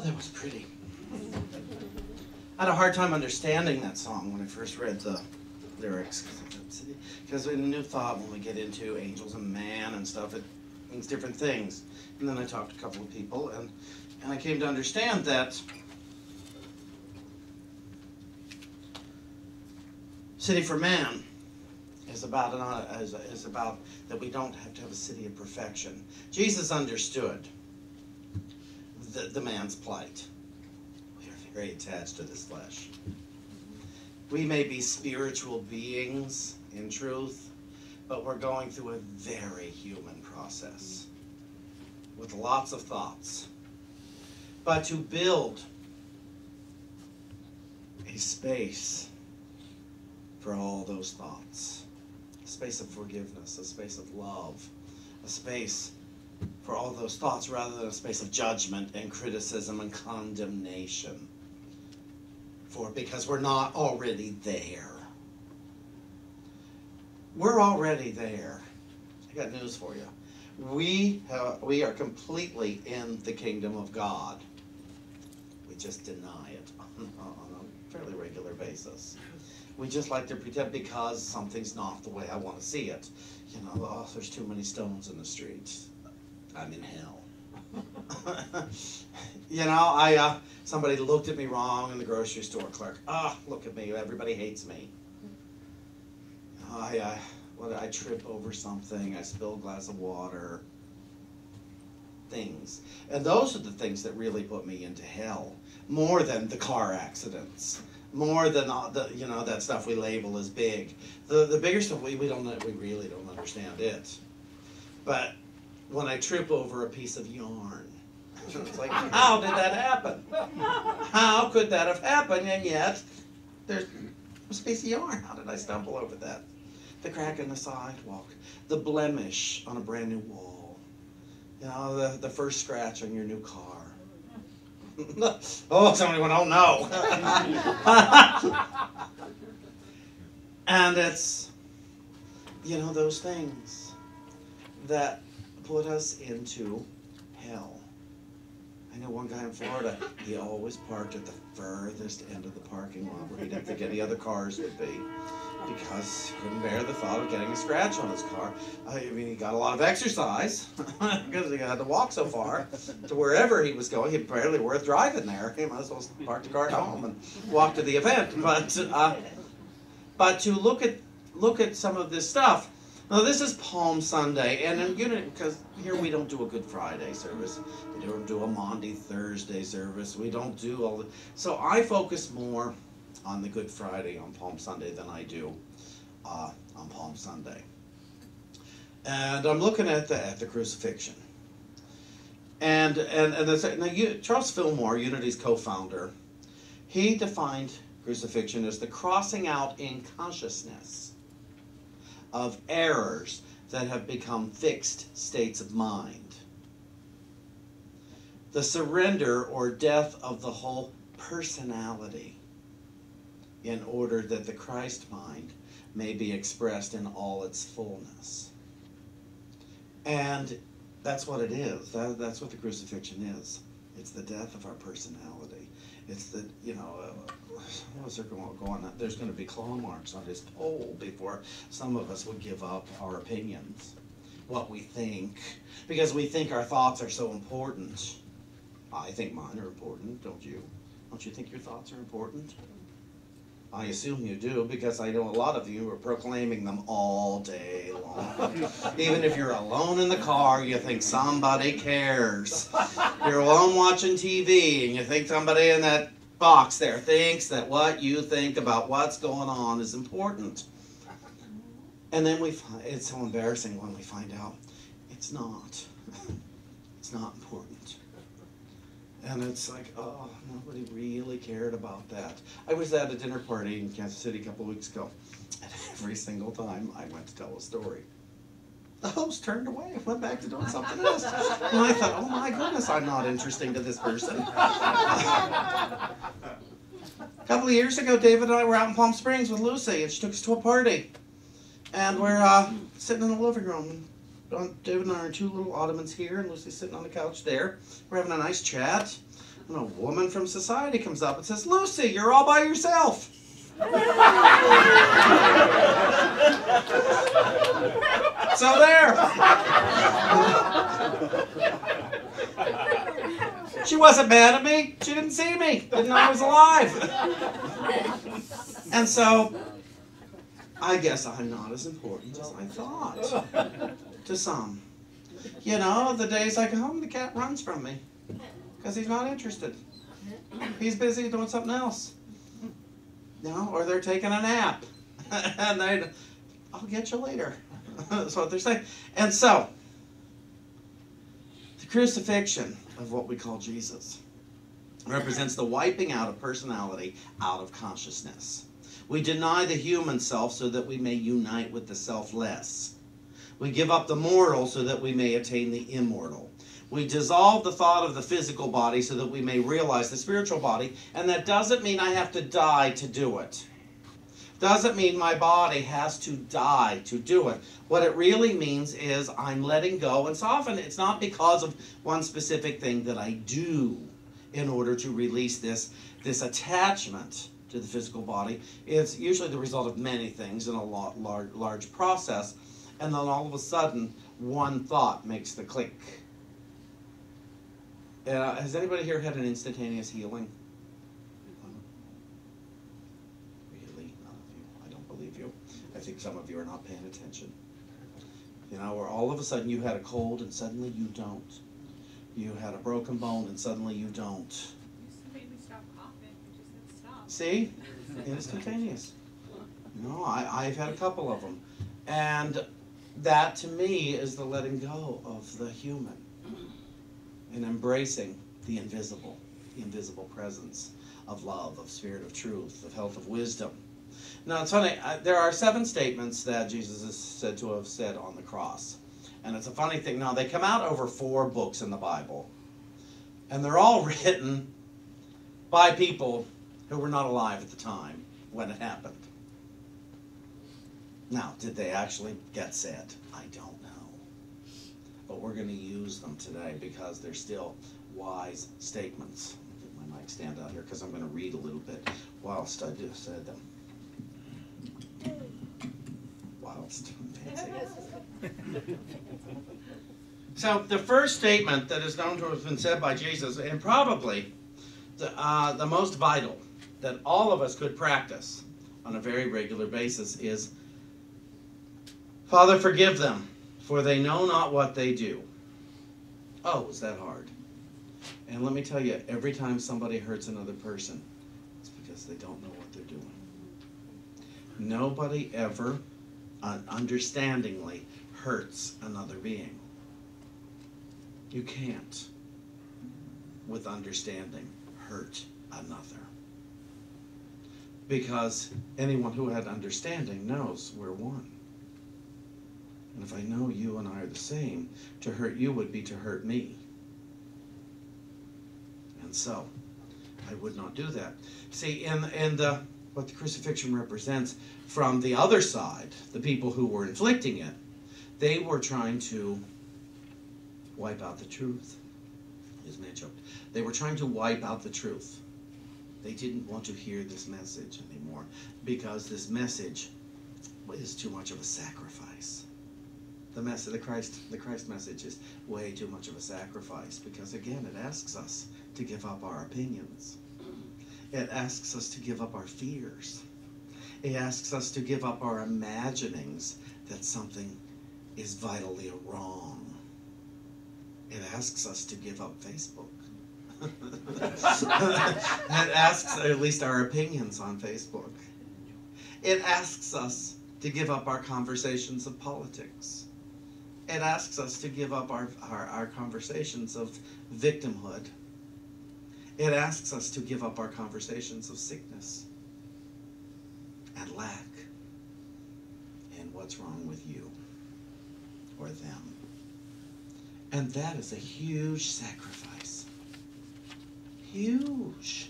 that was pretty. I had a hard time understanding that song when I first read the lyrics, because a new thought when we get into angels and man and stuff, it means different things. And then I talked to a couple of people, and I came to understand that City for Man is about that we don't have to have a city of perfection. Jesus understood the man's plight. We are very attached to this flesh. We may be spiritual beings in truth, but we're going through a very human process with lots of thoughts. But to build a space for all those thoughts, a space of forgiveness, a space of love, a space for all those thoughts rather than a space of judgment and criticism and condemnation. Because we're not already there. We're already there. I got news for you. We are completely in the kingdom of God. We just deny it on a fairly regular basis. We just like to pretend because something's not the way I want to see it. You know, oh, there's too many stones in the street. I'm in hell. You know, somebody looked at me wrong in the grocery store clerk. Look at me, everybody hates me. I trip over something, I spill a glass of water. Things. And those are the things that really put me into hell. More than the car accidents. More than that stuff we label as big. The bigger stuff, we really don't understand it. But when I trip over a piece of yarn, it's like, how did that happen? How could that have happened? And yet, there's a piece of yarn. How did I stumble over that? The crack in the sidewalk, the blemish on a brand new wall, you know, the first scratch on your new car. Oh, somebody went, oh no. And it's, you know, those things that put us into hell. I know one guy in Florida, he always parked at the furthest end of the parking lot where he didn't think any other cars would be, because he couldn't bear the thought of getting a scratch on his car. I mean, he got a lot of exercise because he had to walk so far to wherever he was going. He barely worth driving there. He might as well park the car at home and walk to the event. But to look at some of this stuff. Now, this is Palm Sunday, and in Unity, because here we don't do a Good Friday service, we don't do a Maundy Thursday service, we don't do all the... So I focus more on the Good Friday on Palm Sunday than I do on Palm Sunday. And I'm looking at the crucifixion. And Charles Fillmore, Unity's co-founder, he defined crucifixion as the crossing out in consciousness of errors that have become fixed states of mind. The surrender or death of the whole personality in order that the Christ mind may be expressed in all its fullness. And that's what it is. That's what the crucifixion is. It's the death of our personality. It's the, you know, what's there going on? There's going to be claw marks on his pole before some of us would give up our opinions, what we think, because we think our thoughts are so important. I think mine are important, don't you? Don't you think your thoughts are important? I assume you do, because I know a lot of you are proclaiming them all day long. Even if you're alone in the car, you think somebody cares. You're alone watching TV, and you think somebody in that box there thinks that what you think about what's going on is important. And then it's so embarrassing when we find out it's not. It's not important. And it's like, oh, nobody really cared about that. I was at a dinner party in Kansas City a couple of weeks ago, and every single time I went to tell a story, the host turned away and went back to doing something else. And I thought, oh my goodness, I'm not interesting to this person. A couple of years ago, David and I were out in Palm Springs with Lucy, and she took us to a party. And we're sitting in the living room. David and I are in two little ottomans here, and Lucy's sitting on the couch there. We're having a nice chat. And a woman from society comes up and says, Lucy, you're all by yourself. So there. She wasn't mad at me. She didn't see me. Didn't know I was alive. And so, I guess I'm not as important as I thought to some. You know, the days I go home, the cat runs from me because he's not interested. He's busy doing something else. You know, or they're taking a nap. And I'll get you later. That's what they're saying. And so, the crucifixion of what we call Jesus represents the wiping out of personality out of consciousness. We deny the human self so that we may unite with the selfless. We give up the mortal so that we may attain the immortal. We dissolve the thought of the physical body so that we may realize the spiritual body. And that doesn't mean I have to die to do it. Doesn't mean my body has to die to do it. What it really means is I'm letting go. And so often it's not because of one specific thing that I do in order to release this attachment to the physical body. It's usually the result of many things in a large process. And then all of a sudden, one thought makes the click. Has anybody here had an instantaneous healing? Really? None of you. I don't believe you. I think some of you are not paying attention. You know, where all of a sudden you had a cold and suddenly you don't. You had a broken bone and suddenly you don't. You just made me stop coughing. You just said stop. See? Instantaneous. No, I've had a couple of them. And that to me is the letting go of the human and embracing the invisible presence of love, of spirit of truth, of health, of wisdom. Now it's funny, there are 7 statements that Jesus is said to have said on the cross. And it's a funny thing, now they come out over 4 books in the Bible. And they're all written by people who were not alive at the time when it happened. Now, did they actually get said? I don't know. But we're going to use them today because they're still wise statements. I'll get my mic stand out here because I'm going to read a little bit whilst I just said them. Whilst. Fancy. So the first statement that is known to have been said by Jesus, and probably the most vital that all of us could practice on a very regular basis is, Father, forgive them, for they know not what they do. Oh, is that hard? And let me tell you, every time somebody hurts another person, it's because they don't know what they're doing. Nobody ever understandingly hurts another being. You can't, with understanding, hurt another. Because anyone who had understanding knows we're one. And if I know you and I are the same, to hurt you would be to hurt me. And so, I would not do that. See, what the crucifixion represents from the other side, the people who were inflicting it, they were trying to wipe out the truth. His man choked. They were trying to wipe out the truth. They didn't want to hear this message anymore because this message is too much of a sacrifice. The Christ message is way too much of a sacrifice because, again, it asks us to give up our opinions. It asks us to give up our fears. It asks us to give up our imaginings that something is vitally wrong. It asks us to give up Facebook. It asks at least our opinions on Facebook. It asks us to give up our conversations of politics. It asks us to give up our conversations of victimhood. It asks us to give up our conversations of sickness and lack and what's wrong with you or them. And that is a huge sacrifice. Huge.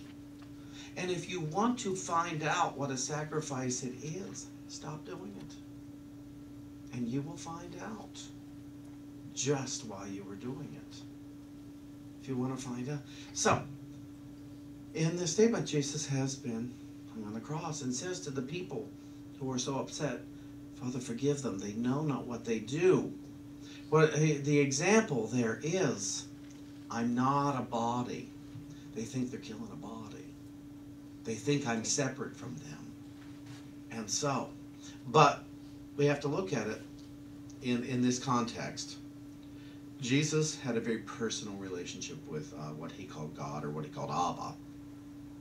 And if you want to find out what a sacrifice it is, stop doing it. And you will find out just why you were doing it. If you want to find out. So, In this statement, Jesus has been hung on the cross and says to the people who are so upset, Father, forgive them. They know not what they do. The example there is, I'm not a body. They think they're killing a body. They think I'm separate from them. And so, but we have to look at it in this context. Jesus had a very personal relationship with what he called God, or what he called Abba.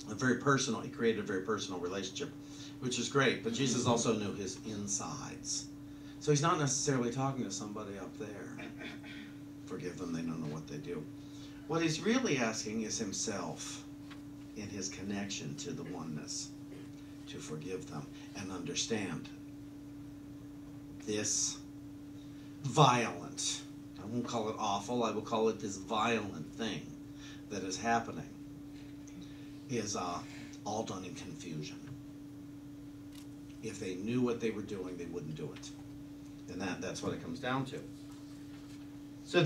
He created a very personal relationship, which is great, but Jesus also knew his insides. So he's not necessarily talking to somebody up there. Forgive them, they don't know what they do. What he's really asking is himself, in his connection to the oneness, to forgive them and understand this violent, I won't call it awful, I will call it this violent thing that is happening, is all done in confusion. If they knew what they were doing, they wouldn't do it. And that's what it comes down to. So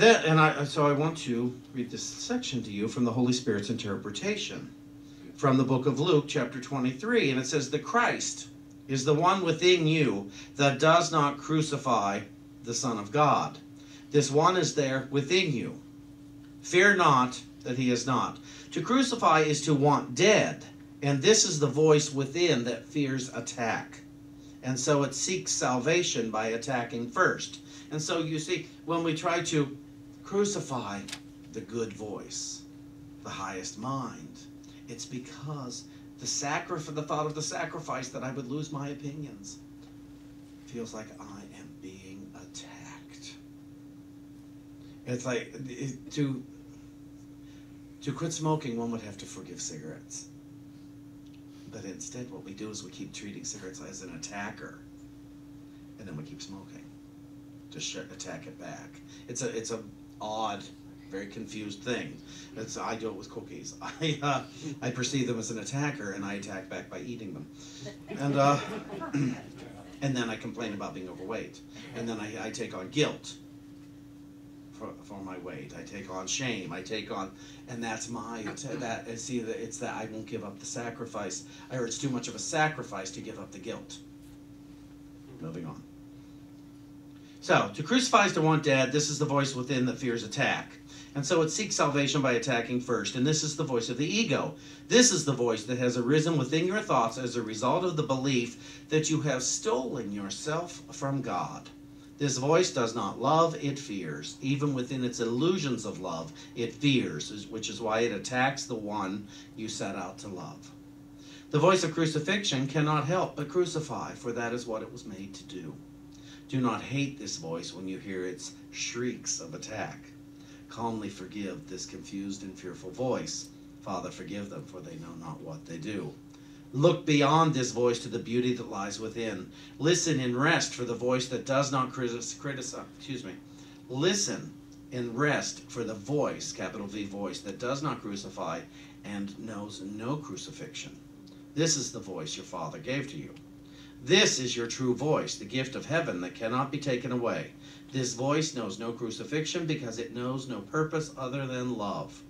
I want to read this section to you from the Holy Spirit's interpretation from the book of Luke, chapter 23. And it says, the Christ is the one within you that does not crucify the Son of God. This one is there within you. Fear not that he is not. To crucify is to want dead, and this is the voice within that fears attack. And so it seeks salvation by attacking first. And so you see, when we try to crucify the good voice, the highest mind, it's because the thought of the sacrifice that I would lose my opinions feels like I am being attacked. It's like to quit smoking, one would have to forgive cigarettes. But instead what we do is we keep treating cigarettes as an attacker, and then we keep smoking to attack it back. It's a odd, very confused thing. I do it with cookies. I perceive them as an attacker, and I attack back by eating them. And then I complain about being overweight. And then I take on guilt for my weight. I take on shame. And that's it's that I won't give up the sacrifice. Or it's too much of a sacrifice to give up the guilt. Moving on. So, to crucify is to want dead. This is the voice within that fears attack. And so it seeks salvation by attacking first. And this is the voice of the ego. This is the voice that has arisen within your thoughts as a result of the belief that you have stolen yourself from God. This voice does not love, it fears. Even within its illusions of love, it fears, which is why it attacks the one you set out to love. The voice of crucifixion cannot help but crucify, for that is what it was made to do. Do not hate this voice when you hear its shrieks of attack. Calmly forgive this confused and fearful voice. Father, forgive them, for they know not what they do. Look beyond this voice to the beauty that lies within. Listen and rest for the voice that does not criticize. Listen and rest for the voice, capital V voice, that does not crucify and knows no crucifixion. This is the voice your Father gave to you. This is your true voice, the gift of heaven that cannot be taken away. This voice knows no crucifixion because it knows no purpose other than love,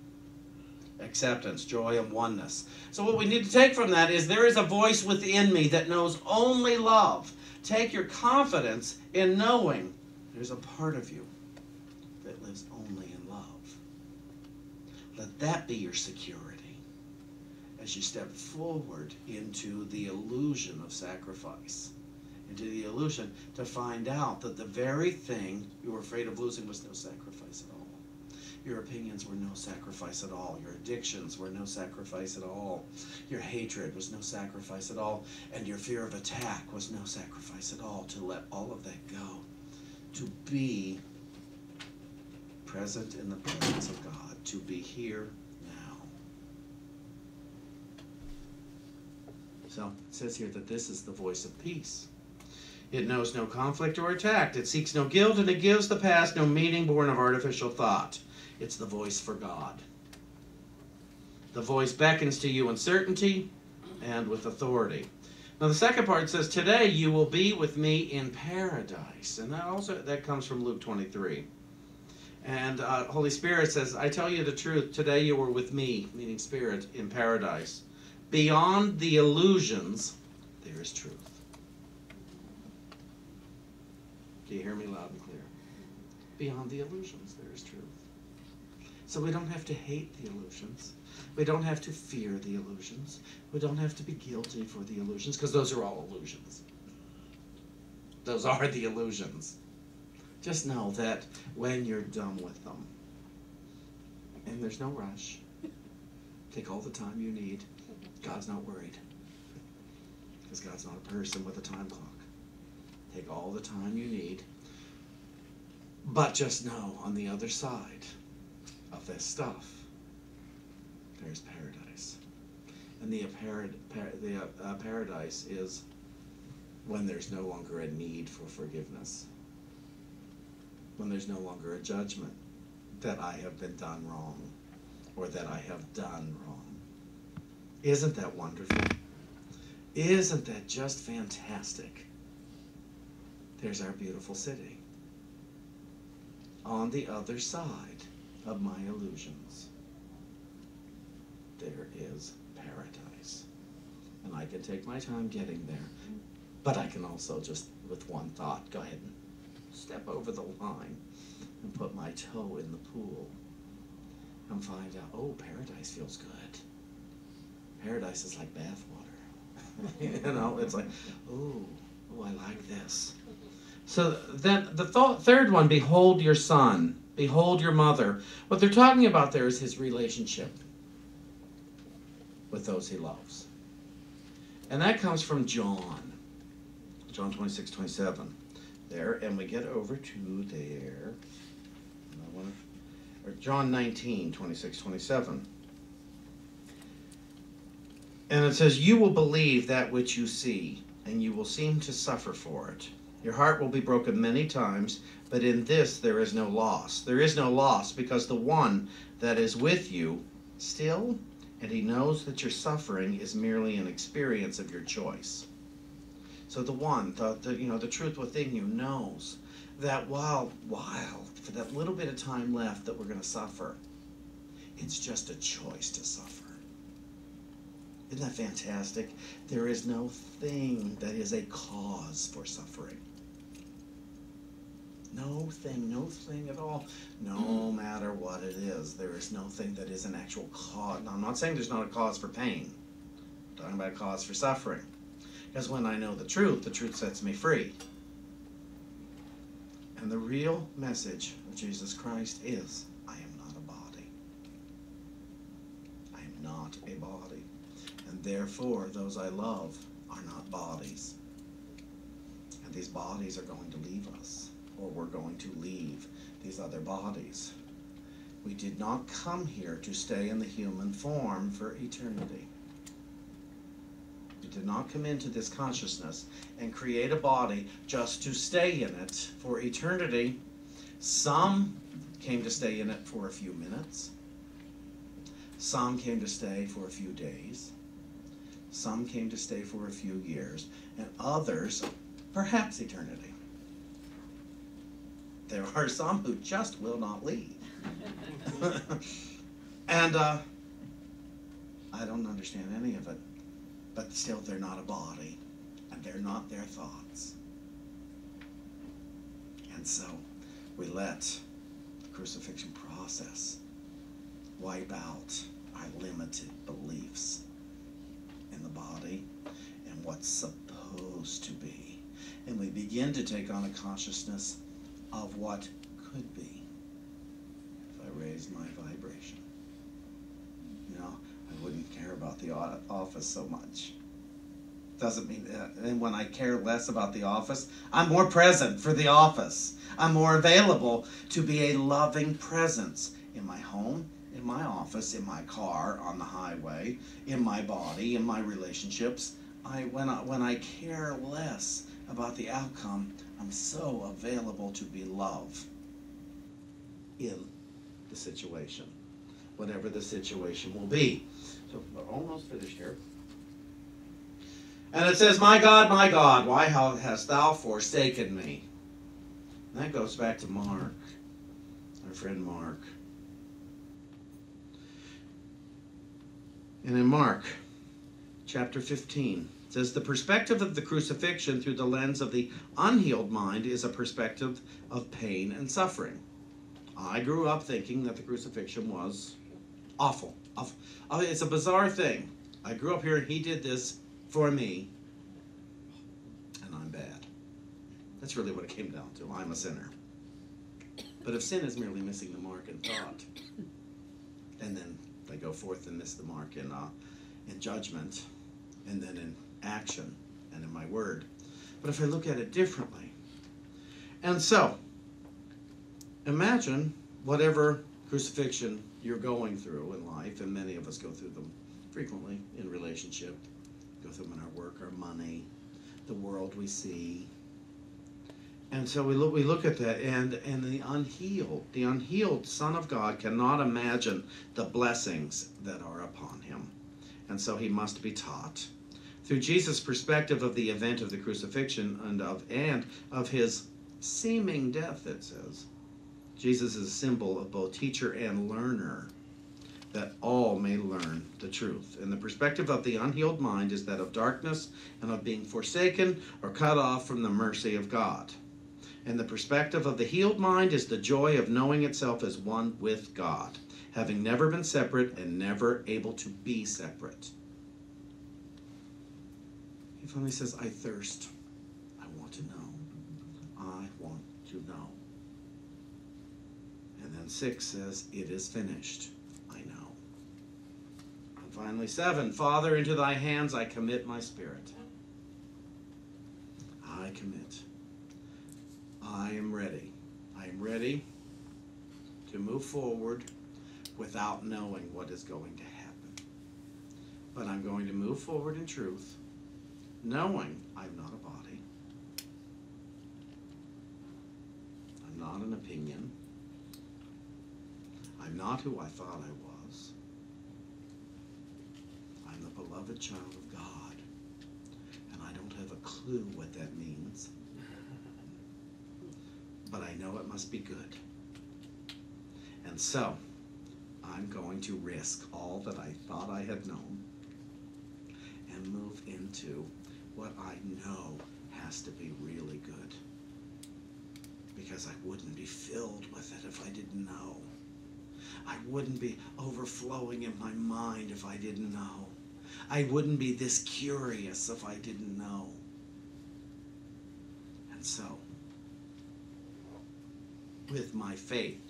acceptance, joy, and oneness. So what we need to take from that is there is a voice within me that knows only love. Take your confidence in knowing there's a part of you that lives only in love. Let that be your security as you step forward into the illusion of sacrifice, into the illusion to find out that the very thing you were afraid of losing was no sacrifice at all. Your opinions were no sacrifice at all. Your addictions were no sacrifice at all. Your hatred was no sacrifice at all. And your fear of attack was no sacrifice at all. To let all of that go. To be present in the presence of God. To be here now. So it says here that this is the voice of peace. It knows no conflict or attack. It seeks no guilt, and it gives the past no meaning born of artificial thought. It's the voice for God. The voice beckons to you in certainty and with authority. Now the second part says, today you will be with me in paradise. And that comes from Luke 23. And Holy Spirit says, I tell you the truth, today you were with me, meaning Spirit, in paradise. Beyond the illusions, there is truth. Do you hear me loud and clear? Beyond the illusions, there is truth. So we don't have to hate the illusions. We don't have to fear the illusions. We don't have to be guilty for the illusions, because those are all illusions. Those are the illusions. Just know that when you're done with them, and there's no rush, take all the time you need. God's not worried, because God's not a person with a time clock. Take all the time you need. But just know, on the other side of this stuff, there's paradise. And the paradise is when there's no longer a need for forgiveness. When there's no longer a judgment that I have been done wrong or that I have done wrong. Isn't that wonderful? Isn't that just fantastic? There's our beautiful city. On the other side of my illusions, there is paradise. And I can take my time getting there, but I can also just, with one thought, go ahead and step over the line and put my toe in the pool and find out, oh, paradise feels good. Paradise is like bathwater. You know, it's like, oh, I like this. So then the third one, behold your son, behold your mother. What they're talking about there is his relationship with those he loves. And that comes from John 26:27. There, and we get over to there, or John 19:26-27. And it says, you will believe that which you see, and you will seem to suffer for it. Your heart will be broken many times, but in this there is no loss. There is no loss, because the one that is with you still, and he knows that your suffering is merely an experience of your choice. So the one, the truth within you knows that while for that little bit of time left that we're going to suffer, it's just a choice to suffer. Isn't that fantastic? There is no thing that is a cause for suffering. No thing at all. No matter what it is, there is no thing that is an actual cause. Now, I'm not saying there's not a cause for pain. I'm talking about a cause for suffering. Because when I know the truth sets me free. And the real message of Jesus Christ is, I am not a body. I am not a body. And therefore, those I love are not bodies. And these bodies are going to leave us, or we're going to leave these other bodies. We did not come here to stay in the human form for eternity. We did not come into this consciousness and create a body just to stay in it for eternity. Some came to stay in it for a few minutes. Some came to stay for a few days. Some came to stay for a few years. And others, perhaps eternity. There are some who just will not leave. And I don't understand any of it. But still, they're not a body. And they're not their thoughts. And so, we let the crucifixion process wipe out our limited beliefs in the body and what's supposed to be. And we begin to take on a consciousness of what could be if I raise my vibration. You know, I wouldn't care about the office so much. Doesn't mean that. And when I care less about the office, I'm more present for the office. I'm more available to be a loving presence in my home, in my office, in my car, on the highway, in my body, in my relationships. When I care less about the outcome, I'm so available to be love in the situation, whatever the situation will be. So we're almost finished here. And it says, my God, why hast thou forsaken me? And that goes back to Mark, our friend Mark. And in Mark chapter 15, it says, the perspective of the crucifixion through the lens of the unhealed mind is a perspective of pain and suffering. I grew up thinking that the crucifixion was awful. It's a bizarre thing. I grew up here and he did this for me, and I'm bad. That's really what it came down to. I'm a sinner. But if sin is merely missing the mark in thought, and then they go forth and miss the mark in judgment, and then in action, and in my word. But if I look at it differently, and so, imagine whatever crucifixion you're going through in life, and many of us go through them frequently in relationship, go through them in our work, our money, the world we see. And so we look at that, and the unhealed Son of God cannot imagine the blessings that are upon him. And so he must be taught. Through Jesus' perspective of the event of the crucifixion and of his seeming death, it says, Jesus is a symbol of both teacher and learner, that all may learn the truth. And the perspective of the unhealed mind is that of darkness and of being forsaken or cut off from the mercy of God. And the perspective of the healed mind is the joy of knowing itself as one with God, having never been separate and never able to be separate. He finally says, I thirst. I want to know. I want to know. And then 6 says, it is finished. I know. And finally 7, Father, into thy hands I commit my spirit. I commit. I am ready. I am ready to move forward without knowing what is going to happen. But I'm going to move forward in truth, knowing I'm not a body. I'm not an opinion. I'm not who I thought I was. I'm the beloved child of God, and I don't have a clue what that means. But I know it must be good. And so, I'm going to risk all that I thought I had known and move into what I know has to be really good. Because I wouldn't be filled with it if I didn't know. I wouldn't be overflowing in my mind if I didn't know. I wouldn't be this curious if I didn't know. And so, with my faith,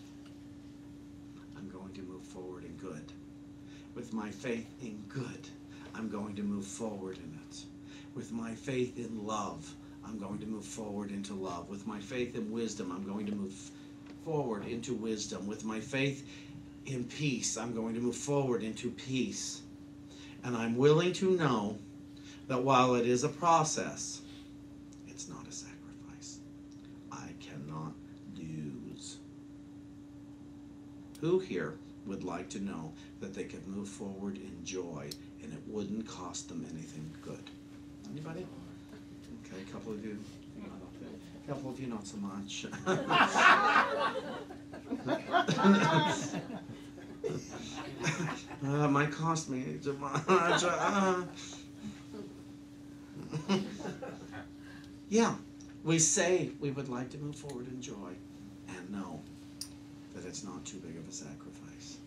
I'm going to move forward in good. With my faith in good, I'm going to move forward in it. With my faith in love, I'm going to move forward into love. With my faith in wisdom, I'm going to move forward into wisdom. With my faith in peace, I'm going to move forward into peace. And I'm willing to know that while it is a process, it's not a sacrifice. I cannot lose. Who here would like to know that they could move forward in joy and it wouldn't cost them anything good? Anybody? Okay, a couple of you. A couple of you not so much. Might cost me too much. Yeah, we say we would like to move forward in joy and know that it's not too big of a sacrifice.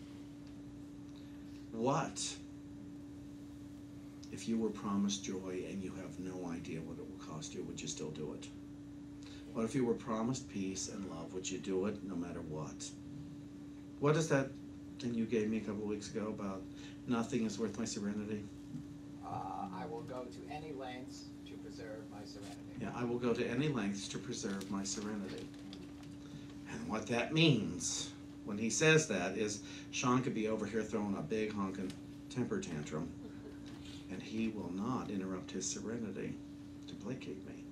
What if you were promised joy and you have no idea what it will cost you? Would you still do it? What if you were promised peace and love? Would you do it no matter what? What is that thing you gave me a couple of weeks ago about nothing is worth my serenity? I will go to any lengths to preserve my serenity. Yeah, I will go to any lengths to preserve my serenity. And what that means when he says that is Shawn could be over here throwing a big honking temper tantrum and he will not interrupt his serenity to placate me.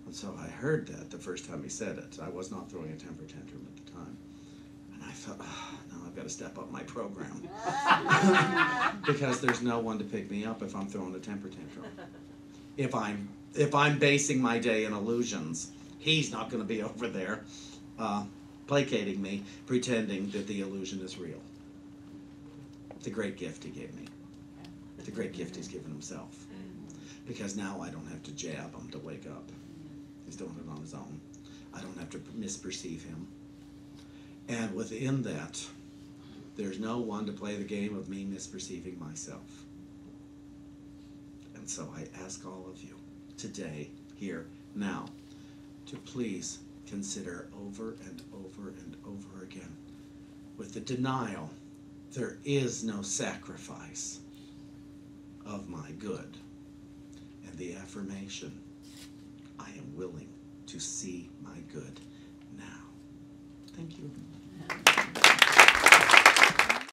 And so I heard that the first time he said it. I was not throwing a temper tantrum at the time. And I thought, oh, now I've got to step up my program. Because there's no one to pick me up if I'm throwing a temper tantrum. If I'm basing my day in illusions, he's not going to be over there placating me, pretending that the illusion is real. It's a great gift he gave me. It's a great gift he's given himself. Because now I don't have to jab him to wake up. He's doing it on his own. I don't have to misperceive him. And within that, there's no one to play the game of me misperceiving myself. And so I ask all of you today, here, now, to please consider over and over and over again, with the denial, there is no sacrifice of my good, and the affirmation, I am willing to see my good now. Thank you.